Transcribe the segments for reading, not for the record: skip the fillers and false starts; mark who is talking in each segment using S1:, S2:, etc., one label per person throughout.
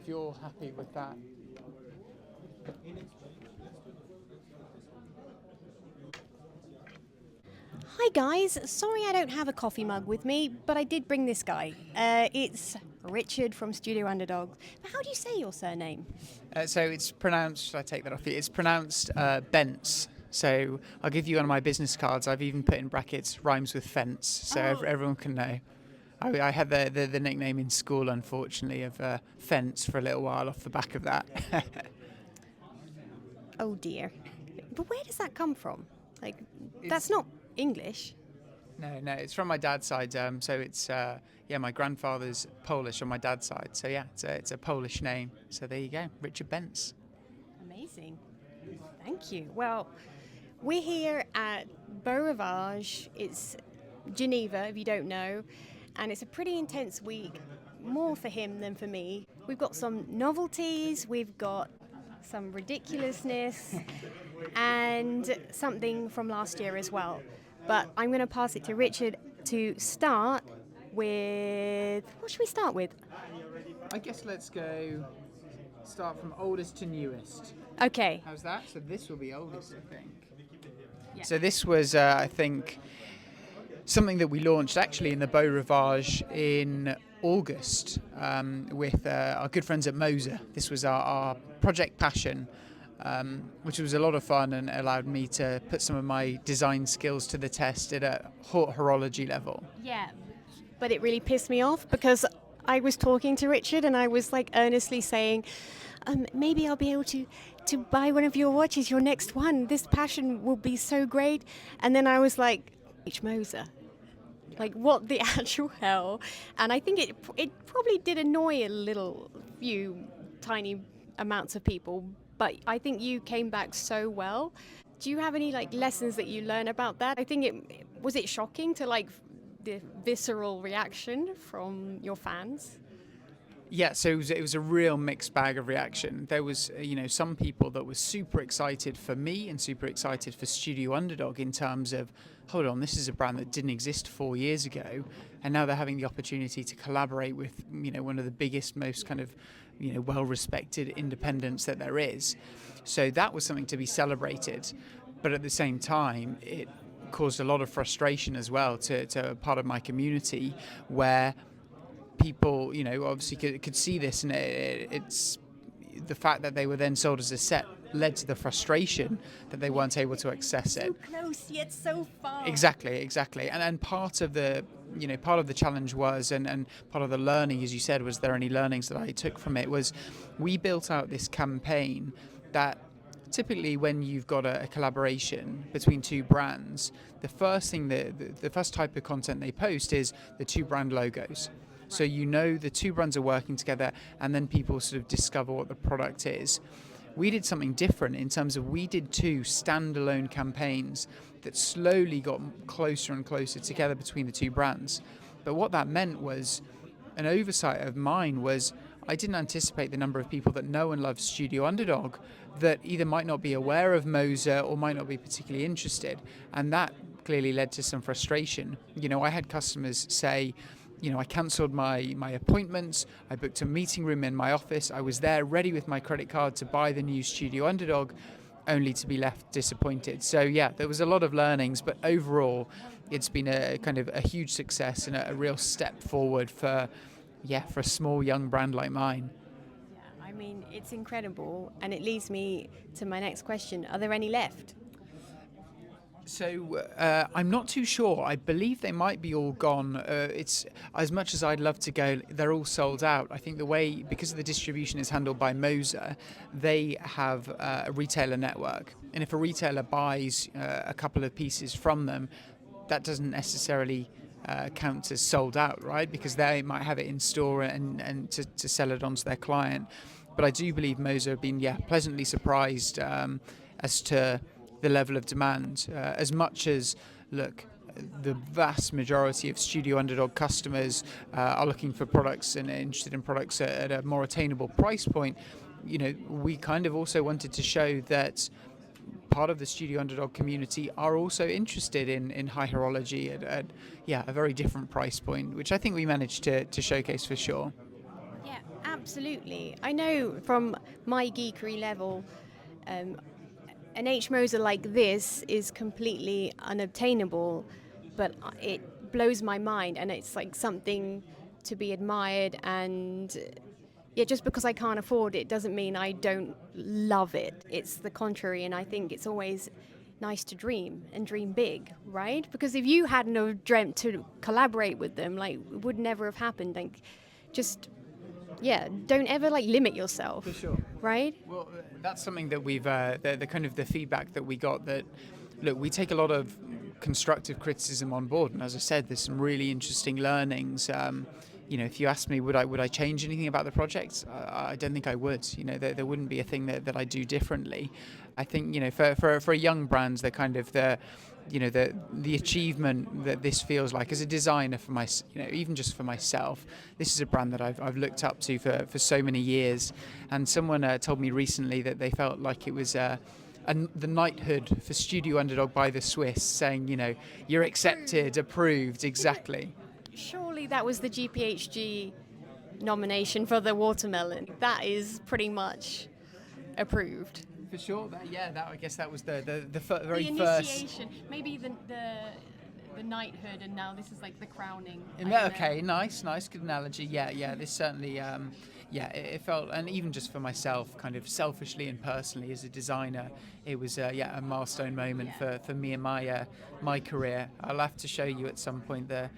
S1: if you're happy with that.
S2: Hi guys, sorry I don't have a coffee mug with me, but I did bring this guy. It's Richard from Studio Underd0g. But how do you say your surname?
S1: So it's pronounced, should I take that off you? It's pronounced Bence. So I'll give you one of my business cards. I've even put in brackets, rhymes with fence, so everyone can know. I had the nickname in school, unfortunately, of Fence for a little while off the back of that.
S2: Oh dear. But where does that come from? Like, that's not English.
S1: No, it's from my dad's side. So it's my grandfather's Polish on my dad's side. So yeah, it's a Polish name. So there you go, Richard Benc.
S2: Amazing. Thank you. Well, we're here at Beaurivage. It's Geneva, if you don't know, and it's a pretty intense week, more for him than for me. We've got some novelties, we've got some ridiculousness, and something from last year as well. But I'm going to pass it to Richard to start with... What should we start with?
S1: I guess let's start from oldest to newest.
S2: Okay.
S1: How's that? So this will be oldest, I think. Yeah. So this was, I think, something that we launched actually in the Beaurivage in August with our good friends at Moser. This was our Project Passion, which was a lot of fun and allowed me to put some of my design skills to the test at a horology level.
S2: Yeah, but it really pissed me off because I was talking to Richard and I was like earnestly saying, maybe I'll be able to buy one of your watches, your next one. This Passion will be so great. And then I was like, H. Moser. Like, what the actual hell? And I think it probably did annoy a few tiny amounts of people, but I think you came back so well. Do you have any lessons that you learn about that? I think was it shocking to the visceral reaction from your fans?
S1: Yeah, so it was a real mixed bag of reaction. There was, some people that were super excited for me and super excited for Studio Underd0g in terms of, hold on, this is a brand that didn't exist 4 years ago, and now they're having the opportunity to collaborate with, one of the biggest, most kind of, well-respected independents that there is. So that was something to be celebrated, but at the same time, it caused a lot of frustration as well to a part of my community where people, obviously could see this, and it's the fact that they were then sold as a set led to the frustration that they weren't able to access it.
S2: So close yet so far.
S1: Exactly. And part of the challenge was, and part of the learning, as you said, was there any learnings that I took from it, was we built out this campaign that typically when you've got a collaboration between two brands, the first thing the first type of content they post is the two brand logos. So the two brands are working together, and then people sort of discover what the product is. We did something different in terms of we did two standalone campaigns that slowly got closer and closer together between the two brands. But what that meant was, an oversight of mine was, I didn't anticipate the number of people that know and love Studio Underd0g that either might not be aware of Moser or might not be particularly interested. And that clearly led to some frustration. I had customers say, I cancelled my appointments, I booked a meeting room in my office, I was there ready with my credit card to buy the new Studio Underd0g, only to be left disappointed. So yeah, there was a lot of learnings, but overall it's been a kind of a huge success and a real step forward for a small young brand like mine.
S2: Yeah, I mean, it's incredible, and it leads me to my next question. Are there any left?
S1: So I'm not too sure. I believe they might be all gone. It's as much as I'd love to go, they're all sold out. I think because the distribution is handled by Moser, they have a retailer network. And if a retailer buys a couple of pieces from them, that doesn't necessarily count as sold out, right? Because they might have it in store and to sell it on to their client. But I do believe Moser have been pleasantly surprised as to the level of demand, as much as, look, the vast majority of Studio Underd0g customers are looking for products and interested in products at a more attainable price point. We kind of also wanted to show that part of the Studio Underd0g community are also interested in high horology at a very different price point, which I think we managed to showcase for sure.
S2: Yeah, Absolutely. I know from my geekery level, an H. Moser like this is completely unobtainable, but it blows my mind, and it's like something to be admired. And yeah, just because I can't afford it doesn't mean I don't love it. It's the contrary, and I think it's always nice to dream and dream big, right? Because if you hadn't have dreamt to collaborate with them, like, it would never have happened. Like, just yeah, don't ever like limit yourself.
S1: For sure.
S2: Right?
S1: Well, that's something that we've the kind of the feedback that we got, that look, we take a lot of constructive criticism on board, and as I said, there's some really interesting learnings. If you asked me, would I change anything about the project? I don't think I would. There wouldn't be a thing that I do differently. I think for a young brand, they're kind of the achievement that this feels like as a designer for my, even just for myself. This is a brand that I've looked up to for so many years, and someone told me recently that they felt like it was the knighthood for Studio Underd0g by the Swiss, saying, you're accepted, approved, exactly.
S2: Surely that was the GPHG nomination for the watermelon. That is pretty much approved.
S1: For sure, I guess that was the very
S2: the initiation,
S1: first.
S2: maybe the knighthood, and now this is like the crowning.
S1: Okay, nice, good analogy. Yeah. This certainly, it felt, and even just for myself, kind of selfishly and personally as a designer, it was a milestone moment for me and my career. I'll have to show you at some point the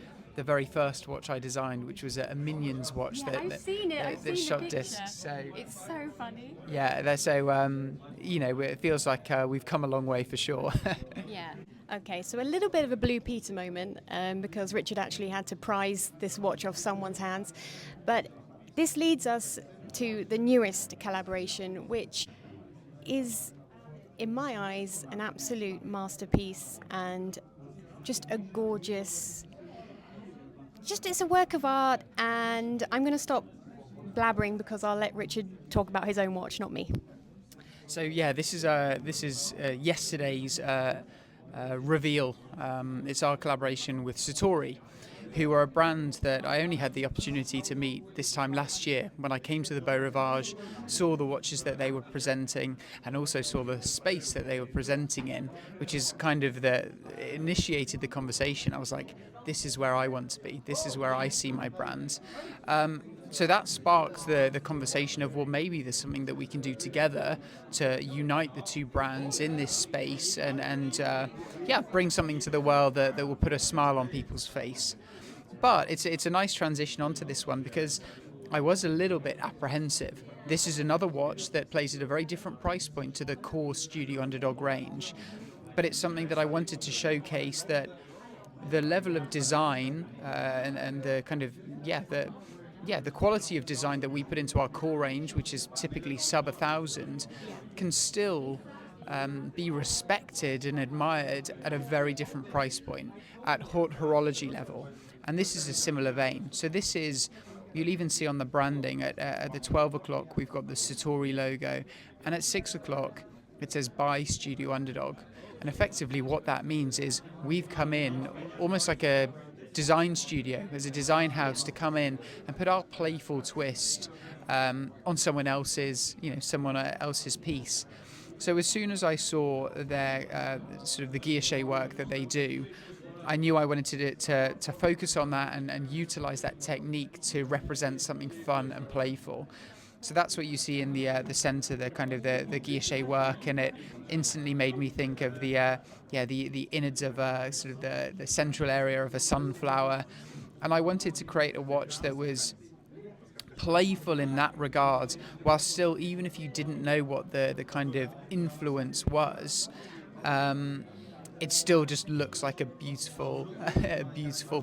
S1: very first watch I designed, which was a Minions watch
S2: I've seen it. I've seen
S1: shot
S2: the
S1: discs. So
S2: it's so funny.
S1: Yeah, it feels like we've come a long way for sure.
S2: Yeah. Okay, so a little bit of a Blue Peter moment, because Richard actually had to prize this watch off someone's hands, but this leads us to the newest collaboration, which is, in my eyes, an absolute masterpiece and just a gorgeous. It's a work of art, and I'm going to stop blabbering because I'll let Richard talk about his own watch, not me.
S1: So yeah, this is yesterday's reveal. It's our collaboration with Sartory, who are a brand that I only had the opportunity to meet this time last year when I came to the Beau Rivage, saw the watches that they were presenting, and also saw the space that they were presenting in, which is kind of initiated the conversation. I was like, this is where I want to be. This is where I see my brand. So that sparked the conversation of, well, maybe there's something that we can do together to unite the two brands in this space and bring something to the world that will put a smile on people's face. But it's a nice transition onto this one, because I was a little bit apprehensive. This is another watch that plays at a very different price point to the core Studio Underd0g range, but it's something that I wanted to showcase, that the level of design and the kind of the quality of design that we put into our core range, which is typically sub 1,000, can still be respected and admired at a very different price point, at haute horology level. And this is a similar vein. So this is, you'll even see on the branding at the 12 o'clock, we've got the Sartory logo, and at 6 o'clock, it says by Studio Underd0g. And effectively what that means is we've come in almost like a design studio, as a design house, to come in and put our playful twist on someone else's piece. So as soon as I saw their sort of the guilloche work that they do, I knew I wanted to focus on that and utilize that technique to represent something fun and playful. So that's what you see in the center, the kind of the guilloche work, and it instantly made me think of the innards of sort of the central area of a sunflower, and I wanted to create a watch that was playful in that regard, while still, even if you didn't know what the kind of influence was, it still just looks like a beautiful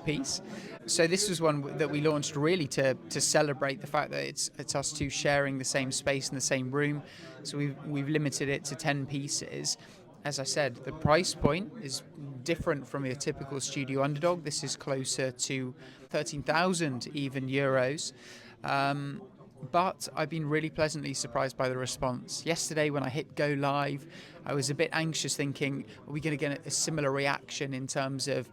S1: piece. So this was one that we launched really to celebrate the fact that it's us two sharing the same space in the same room. So we've limited it to 10 pieces. As I said, the price point is different from your typical Studio Underd0g. This is closer to 13,000 even euros. But I've been really pleasantly surprised by the response. Yesterday when I hit go live, I was a bit anxious, thinking, are we going to get a similar reaction in terms of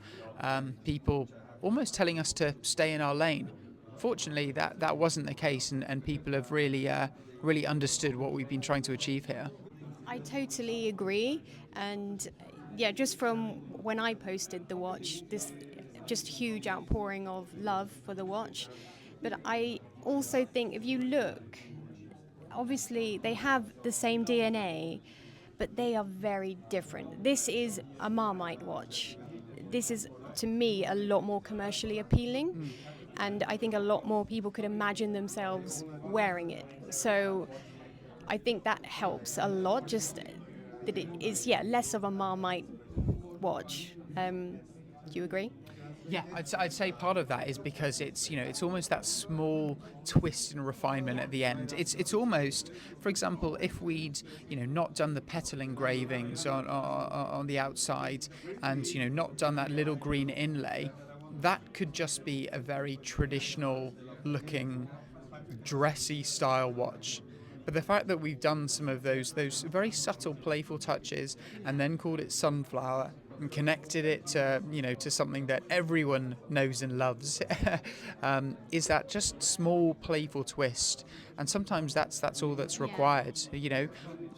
S1: people almost telling us to stay in our lane? fortunately, that wasn't the case, and people have really understood what we've been trying to achieve here.
S2: I totally agree. And yeah, just from when I posted the watch, this just huge outpouring of love for the watch. But I also think if you look, obviously they have the same DNA, but they are very different. This is a Marmite watch. This is, to me, a lot more commercially appealing. And I think a lot more people could imagine themselves wearing it. So I think that helps a lot, just that it is, less of a Marmite watch. Do you agree?
S1: Yeah, I'd say part of that is because it's almost that small twist and refinement at the end. It's almost, for example, if we'd not done the petal engravings on the outside, and not done that little green inlay, that could just be a very traditional looking, dressy style watch. But the fact that we've done some of those very subtle, playful touches, and then called it sunflower and connected it to something that everyone knows and loves, is that just small, playful twist. And sometimes that's all that's required.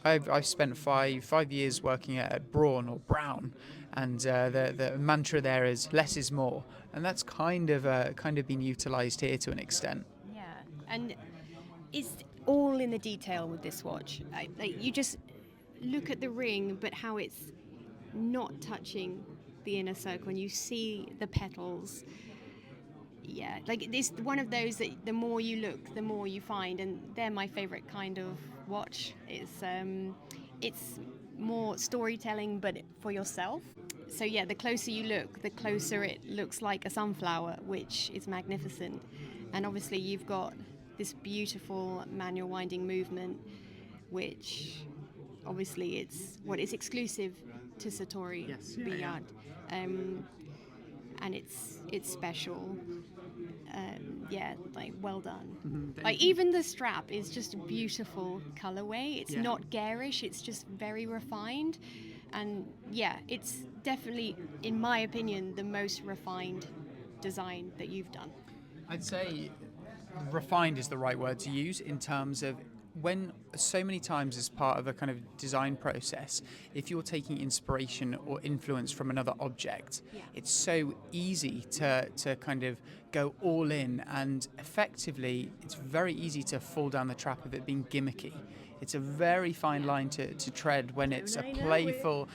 S1: I've spent five years working at Braun or Brown, and the mantra there is less is more, and that's kind of been utilised here to an extent.
S2: Yeah, and it's all in the detail with this watch. You just look at the ring, but how it's not touching the inner circle, and you see the petals. Yeah, like it's one of those that the more you look, the more you find, and they're my favorite kind of watch. It's more storytelling, but for yourself. So yeah, the closer you look, the closer it looks like a sunflower, which is magnificent. And obviously you've got this beautiful manual winding movement, which obviously it's exclusive to Sartory Billard. And it's special. Well done. Like even the strap is just a beautiful colorway. It's not garish, it's just very refined. And yeah, it's definitely, in my opinion, the most refined design that you've done.
S1: I'd say refined is the right word to use, in terms of when so many times as part of a kind of design process, if you're taking inspiration or influence from another object, it's so easy to kind of go all in, and effectively it's very easy to fall down the trap of it being gimmicky. It's a very fine line to tread when it's a playful.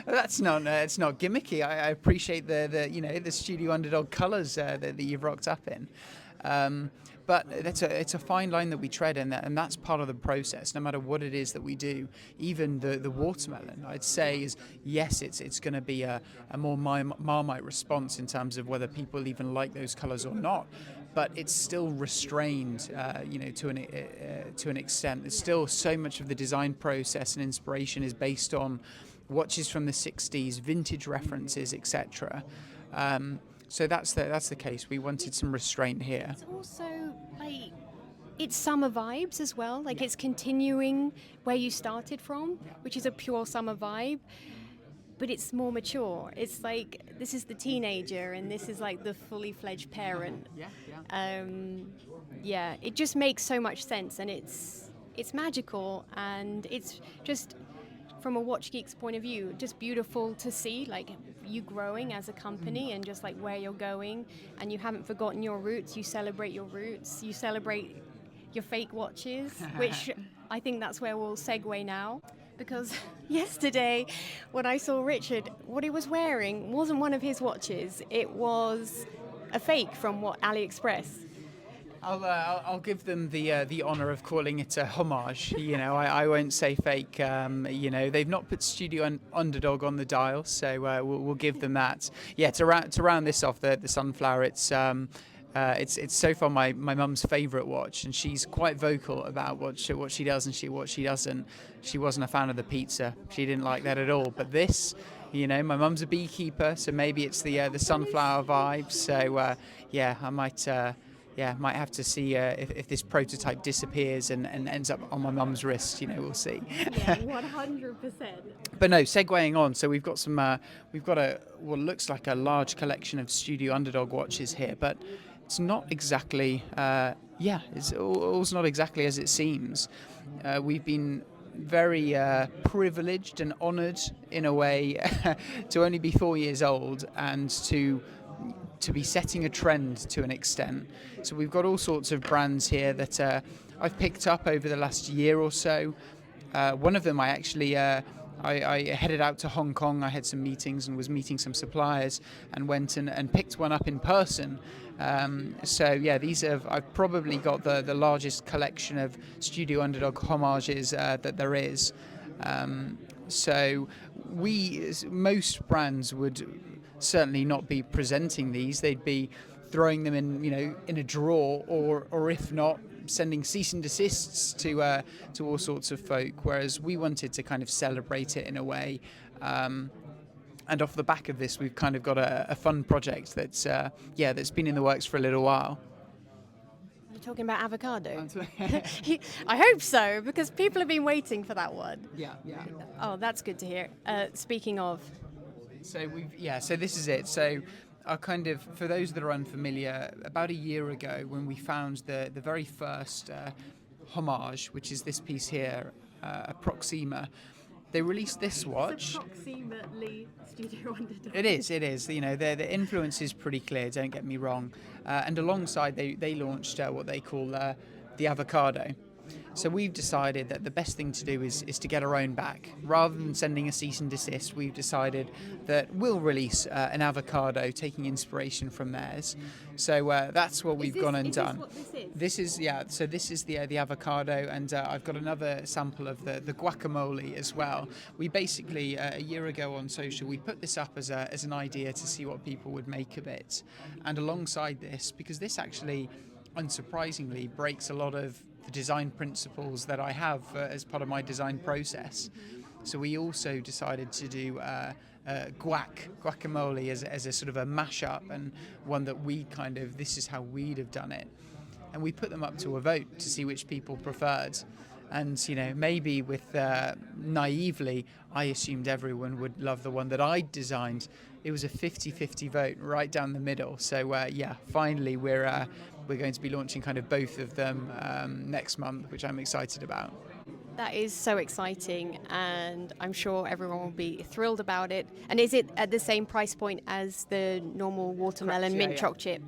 S1: It's not gimmicky. I appreciate the Studio Underd0g colours that you've rocked up in. But it's a fine line that we tread, and that's part of the process. No matter what it is that we do, even the watermelon, I'd say is yes, it's going to be a more Marmite response in terms of whether people even like those colours or not. But it's still restrained, to an extent. There's still so much of the design process and inspiration is based on watches from the 60s, vintage references, etc. So that's the case. We wanted some restraint here.
S2: It's also it's summer vibes as well. It's continuing where you started from, which is a pure summer vibe, but it's more mature. It's like this is the teenager, and this is like the fully fledged parent. It just makes so much sense, and it's magical, and it's just, from a watch geek's point of view, just beautiful to see, like you growing as a company and just like where you're going, and you haven't forgotten your roots. You celebrate your roots. You celebrate your fake watches, which I think that's where we'll segue now, because yesterday when I saw Richard, what he was wearing wasn't one of his watches. It was a fake from AliExpress.
S1: I'll give them the honour of calling it a homage. I won't say fake. They've not put Studio Underd0g on the dial, so we'll give them that. Yeah, to round this off, the sunflower. It's so far my mum's favourite watch, and she's quite vocal about what she does and what she doesn't. She wasn't a fan of the pizza. She didn't like that at all. But this, my mum's a beekeeper, so maybe it's the sunflower vibe. So I might have to see if this prototype disappears and ends up on my mum's wrist. We'll see.
S2: Yeah, 100%.
S1: But no, segueing on. So we've got what looks like a large collection of Studio Underd0g watches here. But it's not exactly, it's all's not exactly as it seems. We've been very privileged and honoured in a way to only be 4 years old and to be setting a trend to an extent. So we've got all sorts of brands here that I've picked up over the last year or so. One of them I actually I headed out to Hong Kong. I had some meetings and was meeting some suppliers and went and picked one up in person. I've probably got the largest collection of Studio Underd0g homages that there is. Most brands would certainly not be presenting these. They'd be throwing them in a drawer, or if not, sending cease and desists to all sorts of folk. Whereas we wanted to kind of celebrate it in a way. And off the back of this, we've kind of got a fun project that's been in the works for a little while.
S2: You're talking about Avocado? I hope so, because people have been waiting for that one.
S1: Yeah.
S2: Oh, that's good to hear. Speaking of...
S1: So this is it. So for those that are unfamiliar, about a year ago when we found the very first homage, which is this piece here, a Proxima, they released this watch.
S2: It's approximately Studio Underd0g.
S1: It is. The influence is pretty clear, don't get me wrong. And alongside, they launched what they call the Avocado. So we've decided that the best thing to do is to get our own back. Rather than sending a cease and desist, we've decided that we'll release an Avocado, taking inspiration from theirs. So that's what we've gone and done. This is So this is the Avocado, and I've got another sample of the guacamole as well. We basically a year ago on social, we put this up as an idea to see what people would make of it, and alongside this, because this actually, unsurprisingly, breaks a lot of the design principles that I have as part of my design process. So we also decided to do guacamole as a sort of a mashup, and one that this is how we'd have done it. And we put them up to a vote to see which people preferred. And, maybe naively, I assumed everyone would love the one that I designed. It was a 50-50 vote right down the middle. So, finally we're going to be launching kind of both of them next month, which I'm excited about.
S2: That is so exciting, and I'm sure everyone will be thrilled about it. And is it at the same price point as the normal watermelon mint choc chip?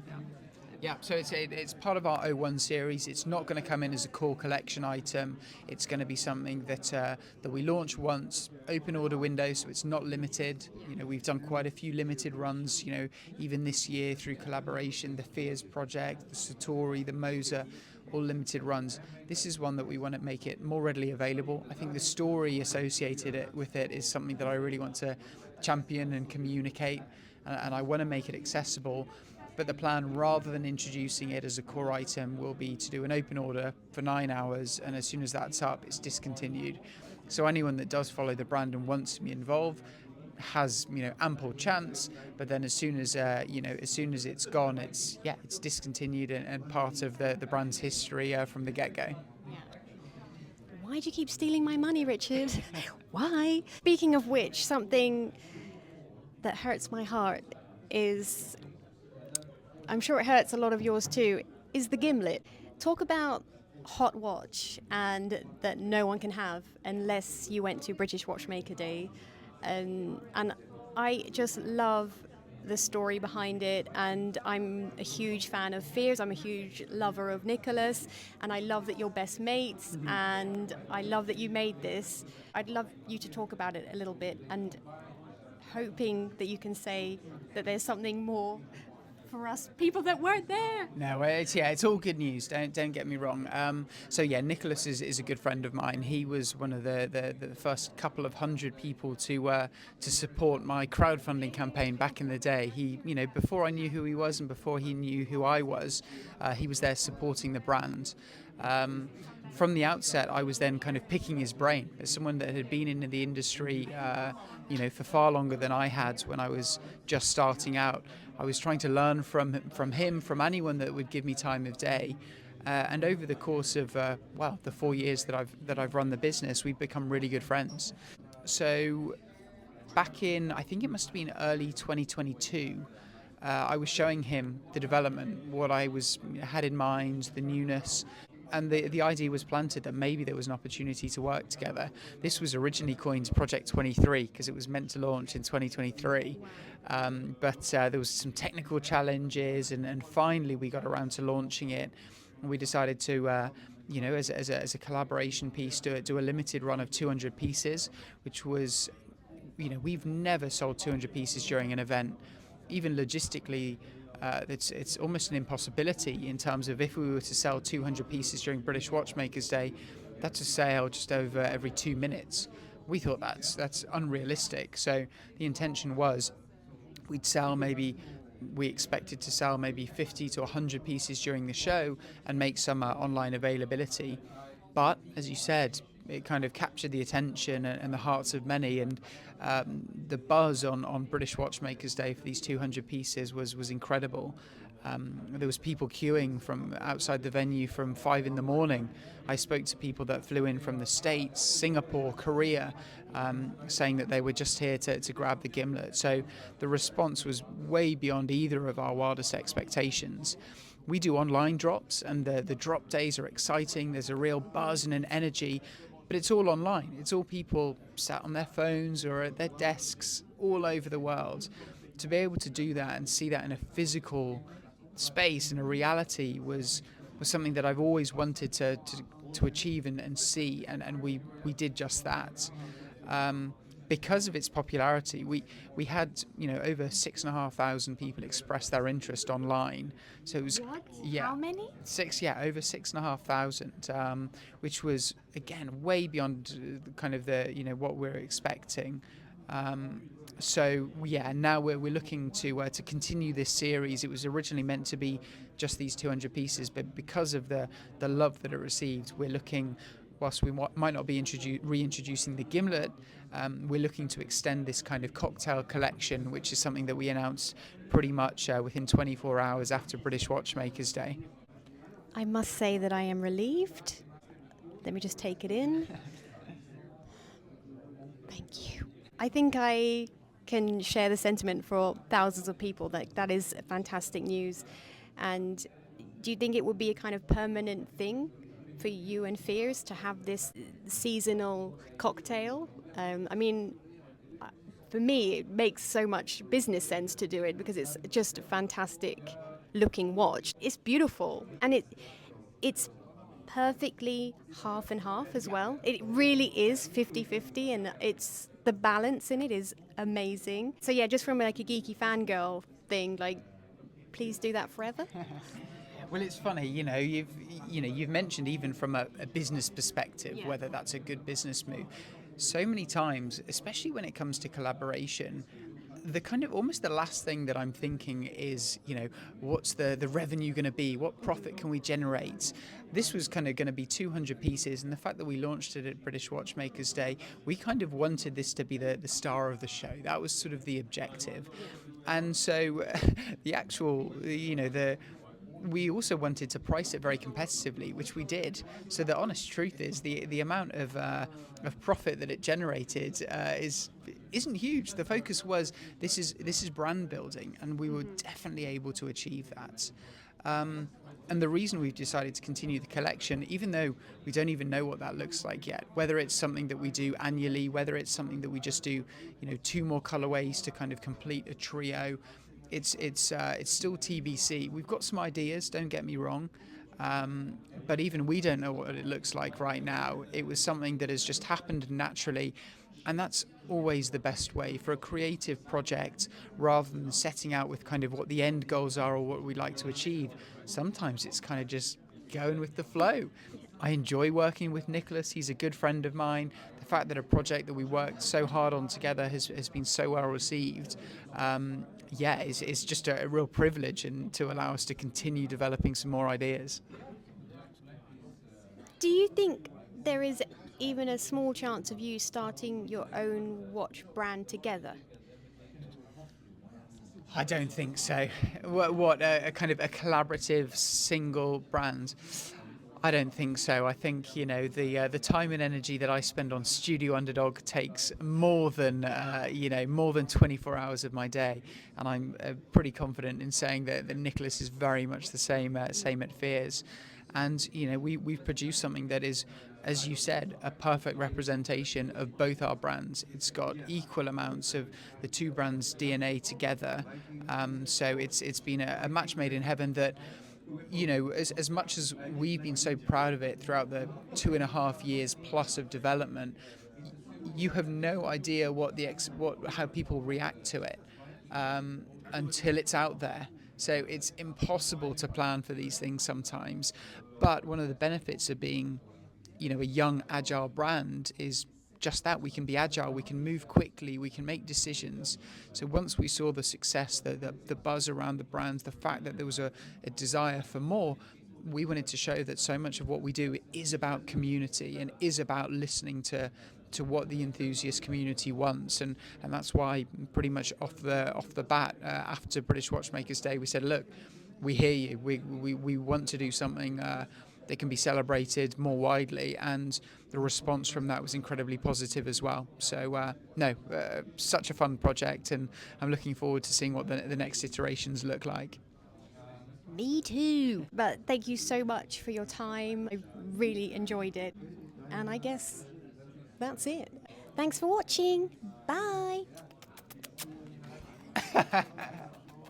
S1: Yeah, so it's part of our 01 series. It's not going to come in as a core collection item. It's going to be something that we launch once, open order window, so it's not limited. We've done quite a few limited runs, even this year through collaboration, the Fears project, the Sartory, the Moser, all limited runs. This is one that we want to make it more readily available. I think the story associated with it is something that I really want to champion and communicate, and I want to make it accessible. But the plan, rather than introducing it as a core item, will be to do an open order for 9 hours, and as soon as that's up, it's discontinued. So anyone that does follow the brand and wants to be involved has ample chance. But then as soon as it's gone, it's discontinued and part of the brand's history from the get-go.
S2: Why do you keep stealing my money, Richard? Why? Speaking of which, something that hurts my heart is, I'm sure it hurts a lot of yours too, is the gimlet. Talk about hot watch, and that no one can have unless you went to British Watchmaker Day. And I just love the story behind it, and I'm a huge fan of Fears. I'm a huge lover of Nicholas, and I love that you're best mates, and I love that you made this. I'd love you to talk about it a little bit, and hoping that you can say that there's something more for us people that weren't there.
S1: No, it's all good news. Don't get me wrong. Nicholas is a good friend of mine. He was one of the first couple of hundred people to support my crowdfunding campaign back in the day. He, before I knew who he was and before he knew who I was, he was there supporting the brand. From the outset, I was then kind of picking his brain as someone that had been in the industry, for far longer than I had when I was just starting out. I was trying to learn from him, from anyone that would give me time of day. And over the course of the 4 years that I've run the business, we've become really good friends. So back in, I think it must have been early 2022, I was showing him the development, what I had in mind, the newness, and the idea was planted that maybe there was an opportunity to work together. This was originally coined Project 23 because it was meant to launch in 2023, but there was some technical challenges, and finally we got around to launching it. And we decided to, as a collaboration piece, do a limited run of 200 pieces, which was, we've never sold 200 pieces during an event. Even logistically, it's almost an impossibility in terms of if we were to sell 200 pieces during British Watchmakers Day, that's a sale just over every 2 minutes. We thought that's unrealistic. So the intention was we expected to sell maybe 50 to 100 pieces during the show and make some online availability. But as you said, it kind of captured the attention and the hearts of many, and the buzz on British Watchmakers Day for these 200 pieces was incredible. There was people queuing from outside the venue from 5 in the morning. I spoke to people that flew in from the States, Singapore, Korea, saying that they were just here to grab the gimlet. So the response was way beyond either of our wildest expectations. We do online drops, and the drop days are exciting. There's a real buzz and an energy, but it's all online. It's all people sat on their phones or at their desks all over the world. To be able to do that and see that in a physical space and a reality was something that I've always wanted to achieve and see, and we did just that. Because of its popularity, we had over 6,500 people express their interest online. So it was
S2: How many?
S1: over 6,500, which was again way beyond kind of the what we're expecting. Now we're looking to continue this series. It was originally meant to be just these 200 pieces, but because of the love that it received, we're looking. Whilst we might not be reintroducing the gimlet, we're looking to extend this kind of cocktail collection, which is something that we announced pretty much within 24 hours after British Watchmakers Day.
S2: I must say that I am relieved. Let me just take it in. Thank you. I think I can share the sentiment for thousands of people. That is fantastic news. And do you think it would be a kind of permanent thing for you and Fears to have this seasonal cocktail? For me, it makes so much business sense to do it because it's just a fantastic looking watch. It's beautiful, and it's perfectly half and half as well. It really is 50-50, and it's the balance in it is amazing. So yeah, just from like a geeky fangirl thing, like, please do that forever.
S1: Well, it's funny, you've mentioned even from a business perspective, whether that's a good business move. So many times, especially when it comes to collaboration, the kind of almost the last thing that I'm thinking is, what's the revenue going to be? What profit can we generate? This was kind of going to be 200 pieces, and the fact that we launched it at British Watchmakers Day, we kind of wanted this to be the star of the show. That was sort of the objective. And so the actual, we also wanted to price it very competitively, which we did. So the honest truth is the amount of profit that it generated isn't huge. The focus was this is brand building, and we were definitely able to achieve that. And the reason we've decided to continue the collection, even though we don't even know what that looks like yet, whether it's something that we do annually, whether it's something that we just do, 2 more colorways to kind of complete a trio. It's still TBC. We've got some ideas, don't get me wrong, but even we don't know what it looks like right now. It was something that has just happened naturally, and that's always the best way for a creative project, rather than setting out with kind of what the end goals are or what we'd like to achieve. Sometimes it's kind of just going with the flow. I enjoy working with Nicholas. He's a good friend of mine. The fact that a project that we worked so hard on together has been so well received, it's just a real privilege, and to allow us to continue developing some more ideas.
S2: Do you think there is even a small chance of you starting your own watch brand together?
S1: I don't think so. What a kind of a collaborative single brand? I don't think so. I think the time and energy that I spend on Studio Underdog takes more than 24 hours of my day, and I'm pretty confident in saying that Nicholas is very much the same at Fears, and we've produced something that is, as you said, a perfect representation of both our brands. It's got equal amounts of the two brands' DNA together, so it's been a match made in heaven that. As much as we've been so proud of it throughout the 2.5 years plus of development, you have no idea how people react to it until it's out there. So it's impossible to plan for these things sometimes. But one of the benefits of being, a young, agile brand is just that. We can be agile, we can move quickly, we can make decisions. So once we saw the success, the buzz around the brands, the fact that there was a desire for more, we wanted to show that so much of what we do is about community and is about listening to what the enthusiast community wants, and that's why pretty much off the bat, after British Watchmakers Day, we said, look, we hear you, we want to do something that can be celebrated more widely, and the response from that was incredibly positive as well. So such a fun project, and I'm looking forward to seeing what the next iterations look like.
S2: Me too. But thank you so much for your time. I really enjoyed it. And I guess that's it. Thanks for watching. Bye.